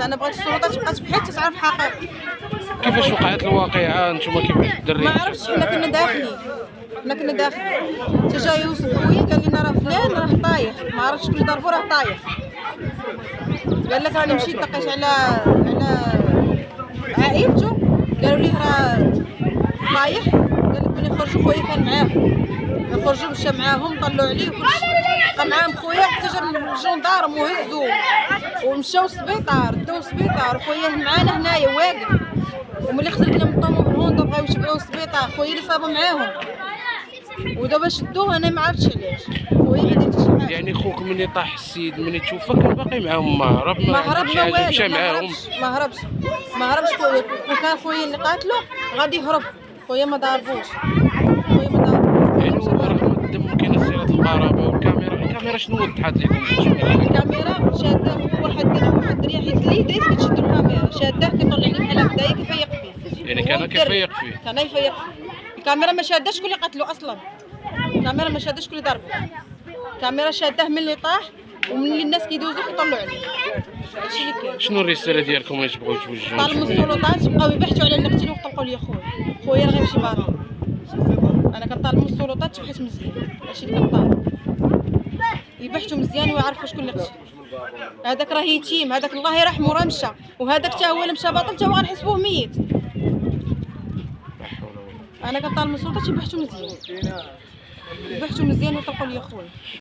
انا بغيت السلطات تبقى تبحث تعرف الحقيقه. كيفاش وقعت الواقعه؟ نتوما كيفاش الدري؟ ما عرفتش، حنا كنا داخلين حتى جا يوسف خويا قال لنا راه فلان راه طايح، ما عرفتش شكون اللي ضربو راه طايح. قال لك راني مشيت دقيت على عائلته قالوا لي راه طايح. قال لك ملي خرجوا خويا كان معاهم، خرجوا مشى معاهم طلعوا عليه وكلشي بقى معاهم خويا حتى جا الجندارم وهزوه ومشاو للسبيطار، داو للسبيطار خويا معانا هنايا واقف. وملي خرجنا من الطوموبيل بغاو يتبعوه للسبيطار خويا اللي صابو معاهم ودابا شدوه. انا ما عرفتش علاش خويا ما درتش شي حاجه. يعني خوك ملي طاح السيد ملي توفى كان باقي معاهم، ما هرب ما هرب ما والو، مشى معاهم؟ ما هربش خويا. وكان خويا اللي قاتلو غادي يهرب، خويا ما ضربوش، خويا ما ضربوش. يعني هو رغم الدم كاين صله القرابه والكاميرا شنو وضحت لكم؟ الكاميرا شاده واحد الرياح اللي كتشد الكاميرا شاده كيطلع لي بحال هكذايا كيفيق فيه. يعني كان كيفيق فيه؟ كان يفيق فيه. الكاميرا ما شاداش شكون اللي قتلو اصلا، الكاميرا ما شاداش شكون اللي ضربو، الكاميرا شاده ملي طاح وملي الناس كيدوزو كيطلعوا عليه. هادشي اللي كاين. شنو الرساله ديالكم اللي تبغيو توجهوا؟ طالبوا السلطات يبقاو يبحثوا على اللي قتلو ويطلقوا لي خويا راه غيمشي باطل. انا كنطالب من السلطات تبحث مزيان، هادشي اللي كنطالب، يبحثوا مزيان ويعرفوا شكون اللي قتل. هذاك راه يتيم، هذاك الله يرحمه راه مشى، وهذاك حتى هو اللي مشى باطل حتى هو غنحسبوه ميت. انا كنطالب من السلطات يبحثوا مزيان ويطلقوا لي خويا.